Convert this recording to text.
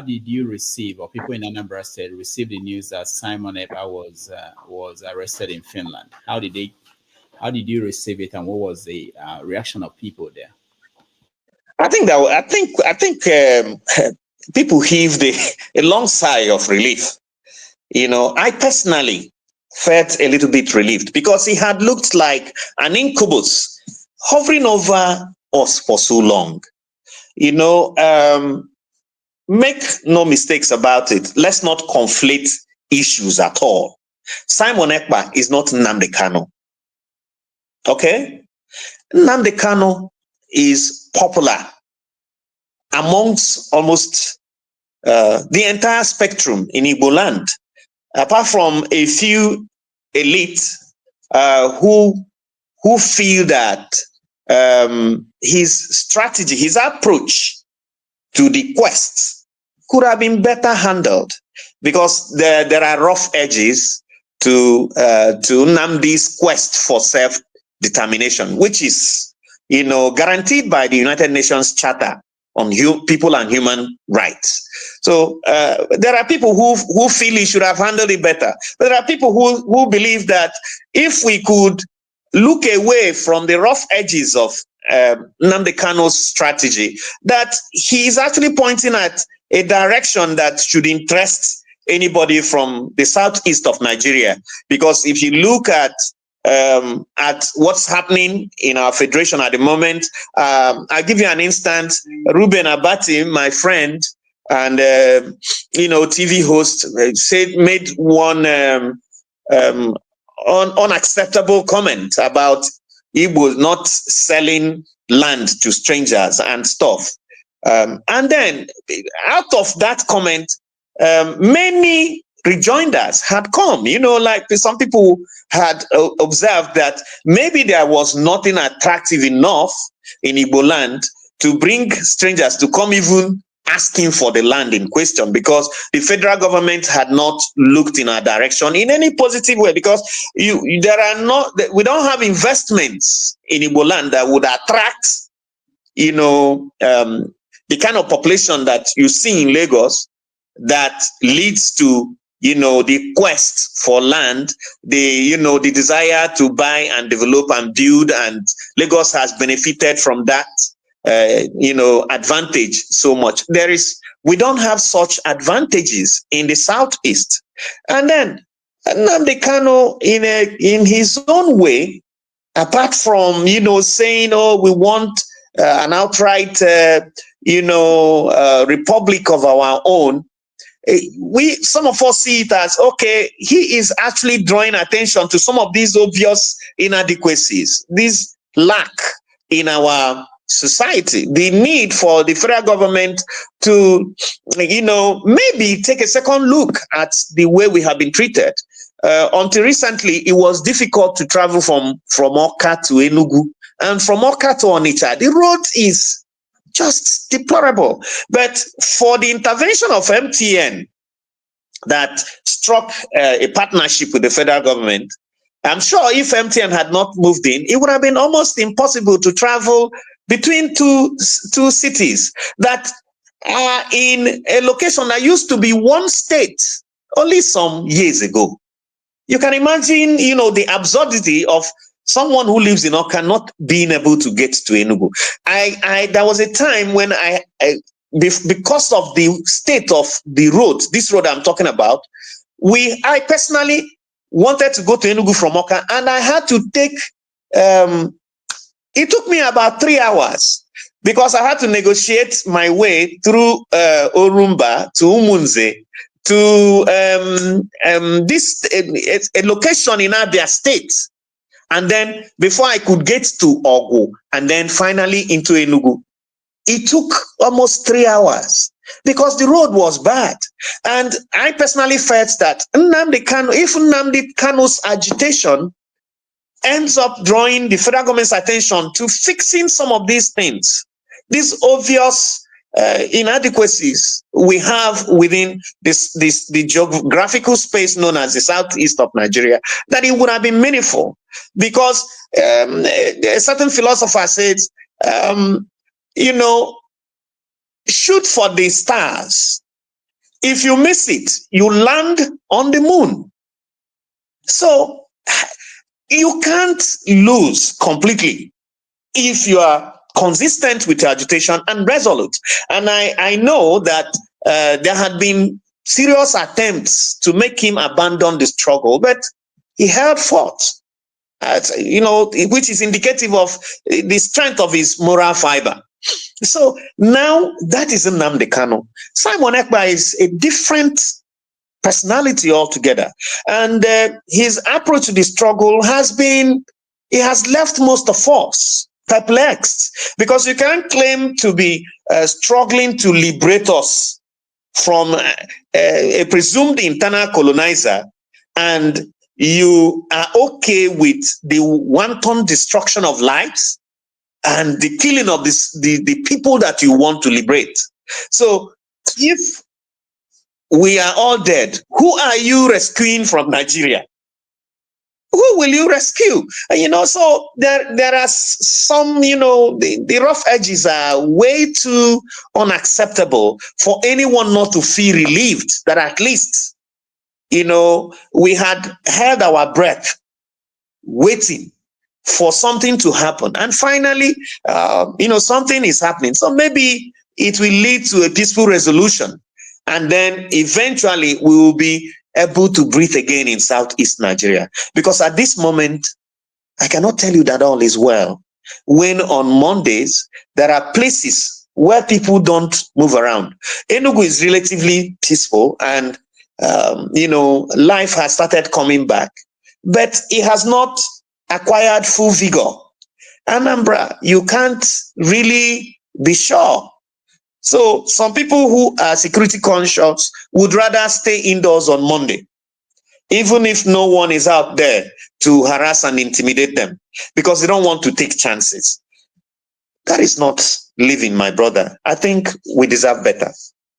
did you receive, or people in Anambra State receive the news that Simon Ekpa was arrested in Finland? How did you receive it, and what was the reaction of people there? I think people heaved a long sigh of relief. I personally felt a little bit relieved because it had looked like an incubus hovering over us for so long. Make no mistakes about it. Let's not conflate issues at all. Simon Ekpa is not Nnamdi Kanu. Okay? Nnamdi Kanu is popular amongst almost the entire spectrum in Igbo land, apart from a few elite who feel that his strategy, his approach to the quest could have been better handled, because there are rough edges to Nnamdi's quest for self-determination, which is guaranteed by the United Nations Charter on people and human rights. So there are people who feel he should have handled it better. But there are people who believe that if we could look away from the rough edges of Nnamdi Kanu's strategy, that he is actually pointing at a direction that should interest anybody from the southeast of Nigeria. Because if you look at what's happening in our federation at the moment, I'll give you an instance. Ruben Abati, my friend and TV host, made one unacceptable comment about Igbo not selling land to strangers and stuff. And then out of that comment, many rejoinders had come. Like some people had observed that maybe there was nothing attractive enough in Igbo land to bring strangers to come even asking for the land in question, because the federal government had not looked in our direction in any positive way, because we don't have investments in Igbo land that would attract the kind of population that you see in Lagos, that leads to the quest for land, the desire to buy and develop and build, and Lagos has benefited from that advantage so much. We don't have such advantages in the southeast. And then Nnamdi Kanu, in his own way, apart from saying, oh, we want an outright republic of our own, some of us see it as, okay, he is actually drawing attention to some of these obvious inadequacies, this lack in our society, the need for the federal government to maybe take a second look at the way we have been treated. Until recently, it was difficult to travel from Awka to Enugu, and from Awka to Onitsha. The road is just deplorable. But for the intervention of MTN that struck a partnership with the federal government, I'm sure if MTN had not moved in, it would have been almost impossible to travel between two cities that are in a location that used to be one state only some years ago. You can imagine, the absurdity of someone who lives in Awka not being able to get to Enugu. There was a time when because of the state of the road, this road I'm talking about, I personally wanted to go to Enugu from Awka, and I had to take, it took me about 3 hours, because I had to negotiate my way through Orumba to Umunze to a location in Abia State. And then before I could get to Ogu, and then finally into Enugu, it took almost 3 hours because the road was bad. And I personally felt that if Nnamdi Kanu's agitation ends up drawing the federal government's attention to fixing some of these things, these obvious inadequacies we have within the geographical space known as the southeast of Nigeria, that it would have been meaningful. Because a certain philosopher says, shoot for the stars If you miss it, you land on the moon. So you can't lose completely if you are consistent with your agitation and resolute. And I know that there had been serious attempts to make him abandon the struggle, but he held forth, which is indicative of the strength of his moral fiber. So now that is Nnamdi Kanu. Simon Ekpa is a different personality altogether. And his approach to the struggle has left most of us perplexed, because you can't claim to be struggling to liberate us from a presumed internal colonizer, and you are okay with the wanton destruction of lives and the killing of the people that you want to liberate. So if we are all dead, who are you rescuing from Nigeria? Who will you rescue? So there are some, the rough edges are way too unacceptable for anyone not to feel relieved that at least, we had held our breath waiting for something to happen. And finally, something is happening. So maybe it will lead to a peaceful resolution. And then eventually we will be able to breathe again in Southeast Nigeria. Because at this moment, I cannot tell you that all is well. When on Mondays, there are places where people don't move around. Enugu is relatively peaceful, and, life has started coming back. But it has not acquired full vigor. Anambra, you can't really be sure. So some people who are security conscious would rather stay indoors on Monday, even if no one is out there to harass and intimidate them, because they don't want to take chances. That is not living, my brother. I think we deserve better.